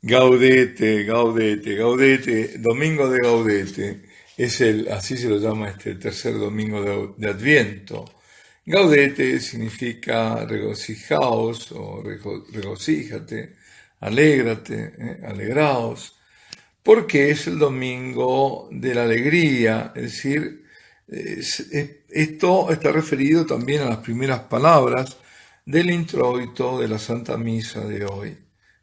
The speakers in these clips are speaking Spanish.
Gaudete, gaudete, gaudete, domingo de gaudete, así se lo llama este tercer domingo de Adviento. Gaudete significa regocijaos o regocíjate, alégrate, alegraos, porque es el domingo de la alegría, es decir, esto está referido también a las primeras palabras del introito de la Santa Misa de hoy.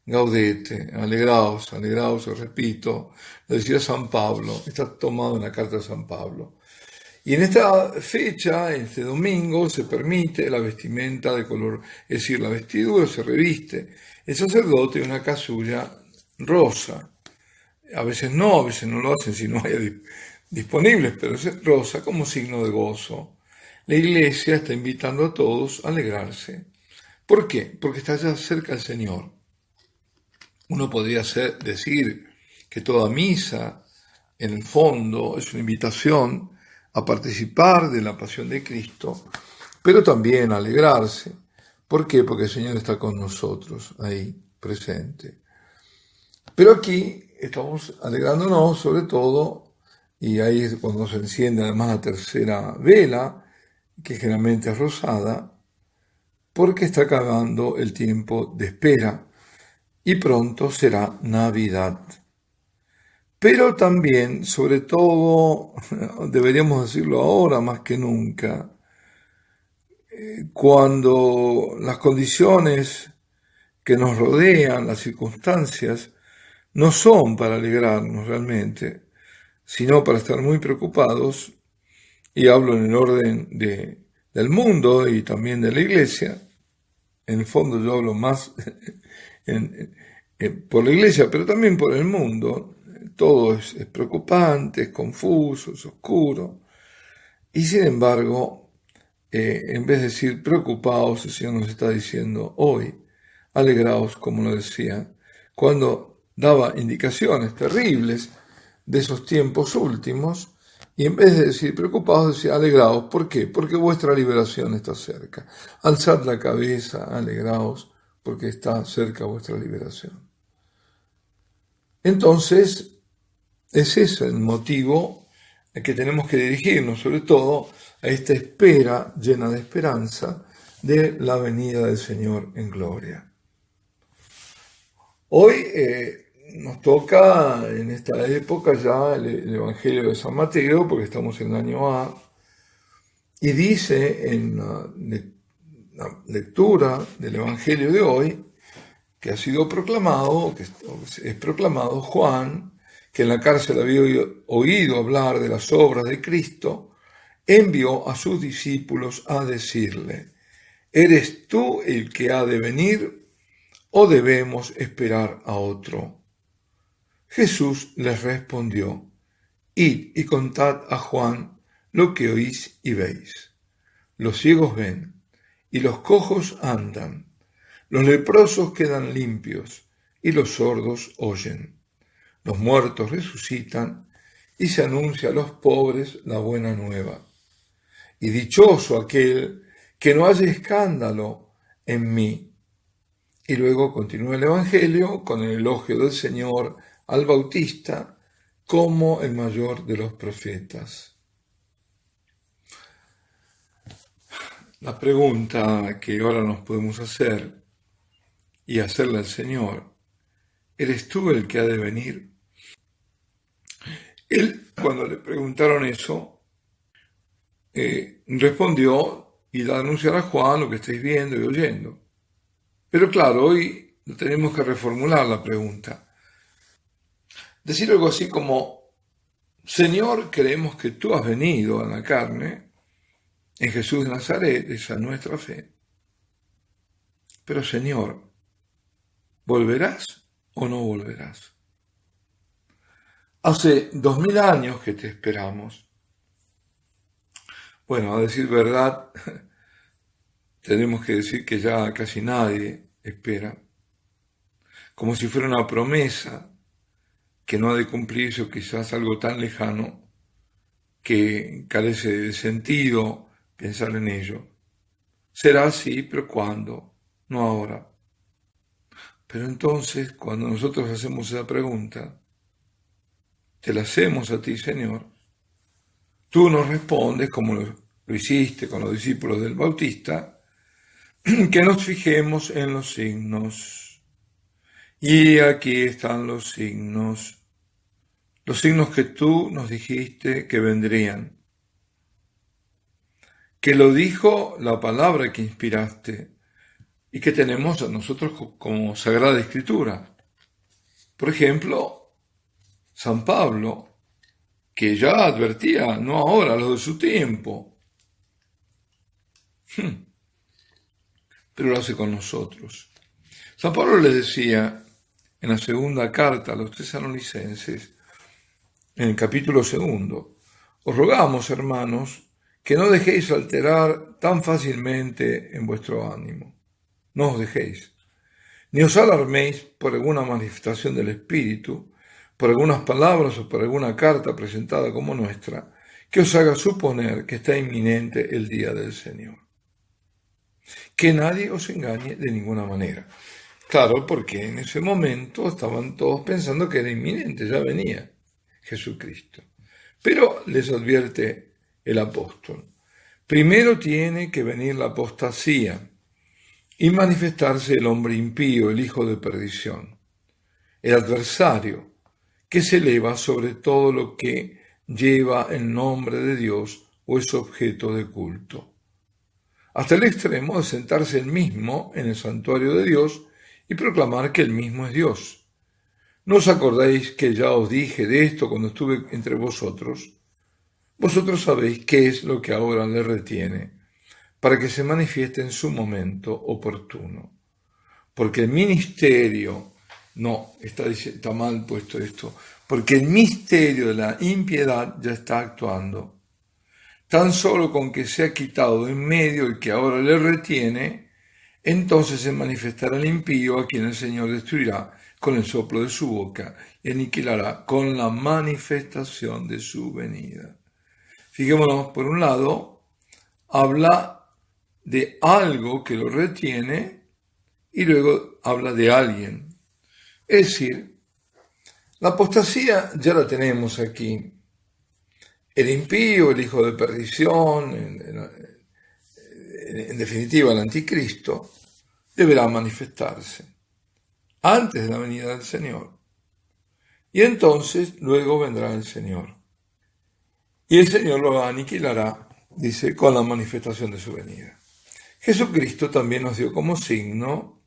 Gaudete, alegraos, alegraos, os repito, lo decía San Pablo, está tomado en la carta de San Pablo. Y en esta fecha, en este domingo, se permite la vestimenta de color, es decir, la vestidura se reviste el sacerdote de una casulla rosa. A veces no lo hacen si no hay disponibles, pero es rosa como signo de gozo. La iglesia está invitando a todos a alegrarse. ¿Por qué? Porque está ya cerca el Señor. Uno podría decir que toda misa, en el fondo, es una invitación a participar de la pasión de Cristo, pero también a alegrarse. ¿Por qué? Porque el Señor está con nosotros, ahí, presente. Pero aquí estamos alegrándonos sobre todo, y ahí es cuando se enciende además la tercera vela, que generalmente es rosada, porque está acabando el tiempo de espera y pronto será Navidad. Pero también, sobre todo, deberíamos decirlo ahora más que nunca, cuando las condiciones que nos rodean, las circunstancias, no son para alegrarnos realmente, sino para estar muy preocupados, y hablo en el orden del mundo y también de la iglesia. En el fondo yo hablo más por la iglesia, pero también por el mundo. Todo es preocupante, es confuso, es oscuro. Y sin embargo, en vez de decir preocupaos, el Señor nos está diciendo hoy, alegraos, como lo decía, cuando daba indicaciones terribles de esos tiempos últimos, y en vez de decir preocupados, decía alegraos. ¿Por qué? Porque vuestra liberación está cerca. Alzad la cabeza, alegraos, porque está cerca vuestra liberación. Entonces, es ese el motivo al que tenemos que dirigirnos, sobre todo a esta espera llena de esperanza de la venida del Señor en gloria. Hoy nos toca en esta época ya el Evangelio de San Mateo, porque estamos en el año A, y dice en la lectura del Evangelio de hoy que ha sido proclamado, que es proclamado Juan, que en la cárcel había oído hablar de las obras de Cristo, envió a sus discípulos a decirle: ¿eres tú el que ha de venir o debemos esperar a otro? Jesús les respondió: id y contad a Juan lo que oís y veis. Los ciegos ven y los cojos andan, los leprosos quedan limpios y los sordos oyen. Los muertos resucitan y se anuncia a los pobres la buena nueva. Y dichoso aquel que no haya escándalo en mí. Y luego continúa el Evangelio con el elogio del Señor al Bautista como el mayor de los profetas. La pregunta que ahora nos podemos hacer y hacerle al Señor: ¿eres tú el que ha de venir? Él, cuando le preguntaron eso, respondió: id a anunciar a Juan lo que estáis viendo y oyendo. Pero claro, hoy tenemos que reformular la pregunta. Decir algo así como: Señor, creemos que tú has venido en la carne, en Jesús de Nazaret, esa es nuestra fe. Pero Señor, ¿volverás o no volverás? Hace 2000 años que te esperamos. Bueno, a decir verdad, tenemos que decir que ya casi nadie espera, como si fuera una promesa que no ha de cumplirse, o quizás algo tan lejano que carece de sentido pensar en ello. Será así, pero ¿cuándo? No ahora. Pero entonces, cuando nosotros hacemos esa pregunta, te la hacemos a ti, Señor, tú nos respondes, como lo hiciste con los discípulos del Bautista, que nos fijemos en los signos. Y aquí están los signos que tú nos dijiste que vendrían, que lo dijo la palabra que inspiraste y que tenemos a nosotros como Sagrada Escritura. Por ejemplo, San Pablo, que ya advertía, no ahora, lo de su tiempo, pero lo hace con nosotros. San Pablo les decía en la segunda carta a los tesalonicenses, en el capítulo 2, os rogamos, hermanos, que no dejéis alterar tan fácilmente en vuestro ánimo. No os dejéis, ni os alarméis por alguna manifestación del Espíritu, por algunas palabras o por alguna carta presentada como nuestra, que os haga suponer que está inminente el día del Señor. Que nadie os engañe de ninguna manera. Claro, porque en ese momento estaban todos pensando que era inminente, ya venía Jesucristo. Pero les advierte el apóstol, primero tiene que venir la apostasía y manifestarse el hombre impío, el hijo de perdición, el adversario, que se eleva sobre todo lo que lleva el nombre de Dios o es objeto de culto, hasta el extremo de sentarse él mismo en el santuario de Dios y proclamar que él mismo es Dios. ¿No os acordáis que ya os dije de esto cuando estuve entre vosotros? Vosotros sabéis qué es lo que ahora le retiene, para que se manifieste en su momento oportuno. Porque el ministerio, no, está mal puesto esto, porque el misterio de la impiedad ya está actuando. Tan solo con que se ha quitado de en medio el que ahora le retiene, entonces se manifestará el impío a quien el Señor destruirá con el soplo de su boca y aniquilará con la manifestación de su venida. Fijémonos, por un lado, habla de algo que lo retiene y luego habla de alguien. Es decir, la apostasía ya la tenemos aquí. El impío, el hijo de perdición, en definitiva el anticristo, deberá manifestarse antes de la venida del Señor. Y entonces luego vendrá el Señor. Y el Señor lo aniquilará, dice, con la manifestación de su venida. Jesucristo también nos dio como signo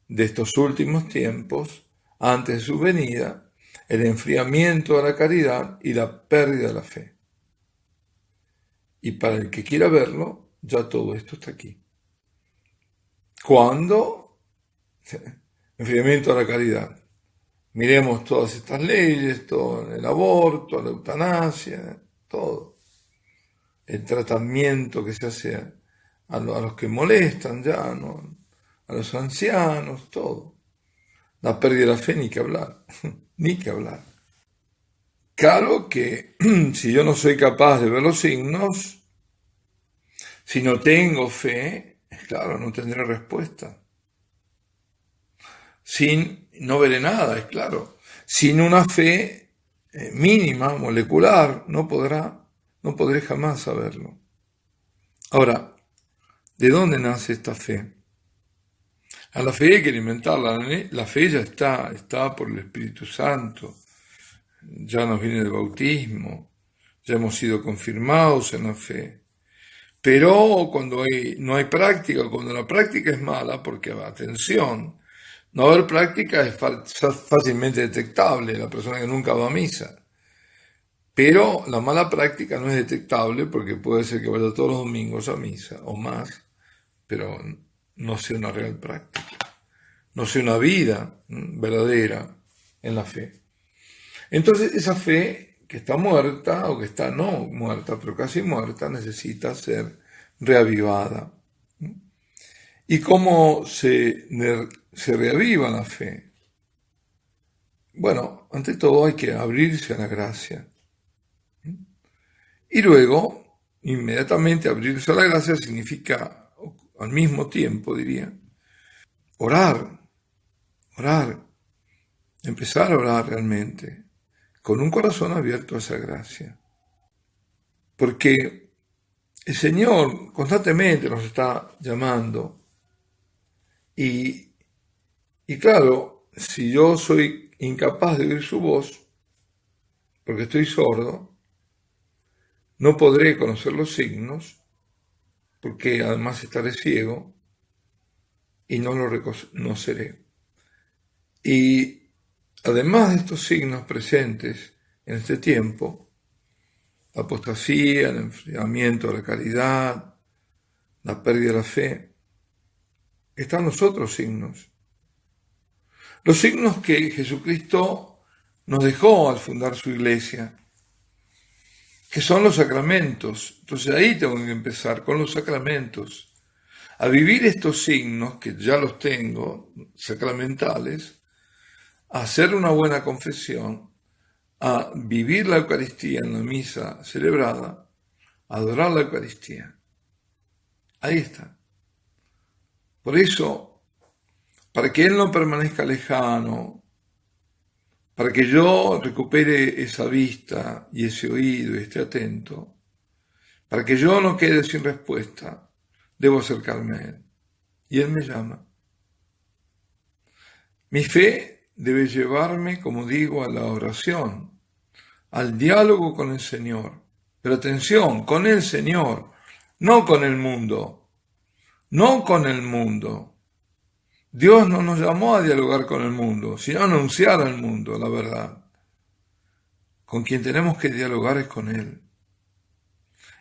de estos últimos tiempos, antes de su venida, el enfriamiento de la caridad y la pérdida de la fe. Y para el que quiera verlo, ya todo esto está aquí. ¿Cuándo? Enfriamiento de la caridad. Miremos todas estas leyes, todo el aborto, la eutanasia, todo. El tratamiento que se hace a los que molestan ya, ¿no? A los ancianos, todo. La pérdida de la fe, ni que hablar, ni que hablar. Claro que si yo no soy capaz de ver los signos, si no tengo fe, claro, no tendré respuesta. No veré nada, es claro. Sin una fe mínima, molecular, no podré jamás saberlo. Ahora, ¿de dónde nace esta fe? A la fe hay que alimentarla. La fe ya está por el Espíritu Santo. Ya nos viene el bautismo, ya hemos sido confirmados en la fe. Pero cuando no hay práctica, cuando la práctica es mala, porque, atención, no haber práctica es fácilmente detectable, la persona que nunca va a misa. Pero la mala práctica no es detectable porque puede ser que vaya todos los domingos a misa o más, pero no sea una real práctica, no sea una vida verdadera en la fe. Entonces esa fe que está muerta o que está no muerta, pero casi muerta, necesita ser reavivada. ¿Y cómo se reaviva la fe? Bueno, ante todo hay que abrirse a la gracia. Y luego, inmediatamente abrirse a la gracia significa, al mismo tiempo diría, orar orar, empezar a orar realmente, con un corazón abierto a esa gracia. Porque el Señor constantemente nos está llamando y claro, si yo soy incapaz de oír su voz, porque estoy sordo, no podré conocer los signos, porque además estaré ciego y no lo reconoceré. Y además de estos signos presentes en este tiempo, la apostasía, el enfriamiento de la caridad, la pérdida de la fe, están los otros signos. Los signos que Jesucristo nos dejó al fundar su iglesia, que son los sacramentos. Entonces ahí tengo que empezar con los sacramentos, a vivir estos signos, que ya los tengo, sacramentales, a hacer una buena confesión, a vivir la Eucaristía en la misa celebrada, a adorar la Eucaristía. Ahí está. Por eso, para que Él no permanezca lejano, para que yo recupere esa vista y ese oído y esté atento, para que yo no quede sin respuesta, debo acercarme a Él. Y Él me llama. Mi fe debe llevarme, como digo, a la oración, al diálogo con el Señor. Pero atención, con el Señor, no con el mundo. No con el mundo. Dios no nos llamó a dialogar con el mundo, sino a anunciar al mundo la verdad. Con quien tenemos que dialogar es con Él.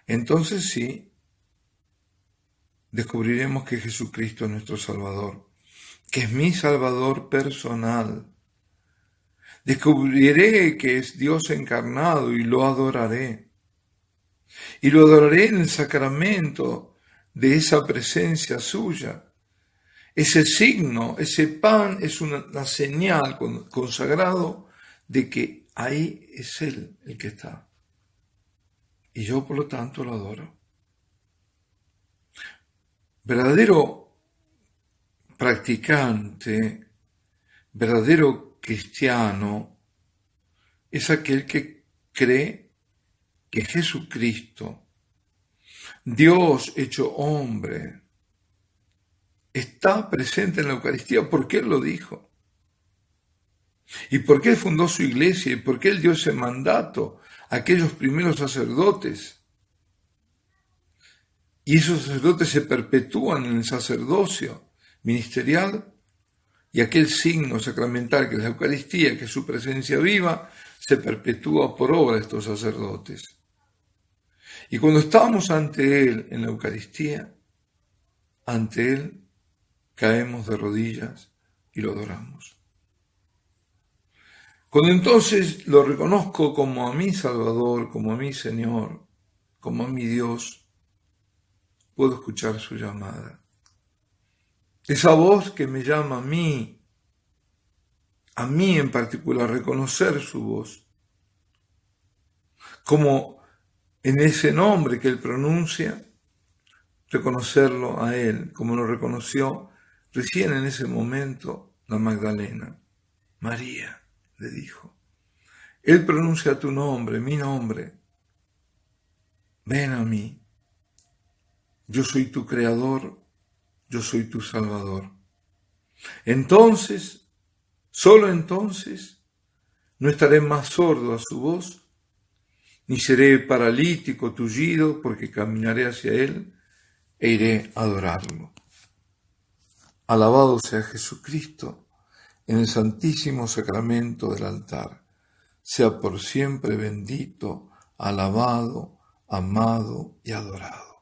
Entonces sí, descubriremos que Jesucristo es nuestro Salvador, que es mi Salvador personal. Descubriré que es Dios encarnado y lo adoraré. Y lo adoraré en el sacramento de esa presencia suya. Ese signo, ese pan es una señal consagrado de que ahí es Él el que está. Y yo, por lo tanto, lo adoro. Verdadero practicante, verdadero cristiano, es aquel que cree que Jesucristo, Dios hecho hombre, está presente en la Eucaristía porque Él lo dijo. Y porque Él fundó su iglesia y porque Él dio ese mandato a aquellos primeros sacerdotes. Y esos sacerdotes se perpetúan en el sacerdocio ministerial y aquel signo sacramental que es la Eucaristía, que es su presencia viva, se perpetúa por obra de estos sacerdotes. Y cuando estamos ante Él en la Eucaristía, ante Él caemos de rodillas y lo adoramos. Cuando entonces lo reconozco como a mi Salvador, como a mi Señor, como a mi Dios, puedo escuchar su llamada. Esa voz que me llama a mí en particular, reconocer su voz, como en ese nombre que Él pronuncia, reconocerlo a Él, como lo reconoció recién en ese momento la Magdalena. María, le dijo, Él pronuncia tu nombre, mi nombre. Ven a mí. Yo soy tu creador, yo soy tu salvador. Entonces, solo entonces, no estaré más sordo a su voz, ni seré paralítico, tullido, porque caminaré hacia Él e iré a adorarlo. Alabado sea Jesucristo en el santísimo sacramento del altar. Sea por siempre bendito, alabado, amado y adorado.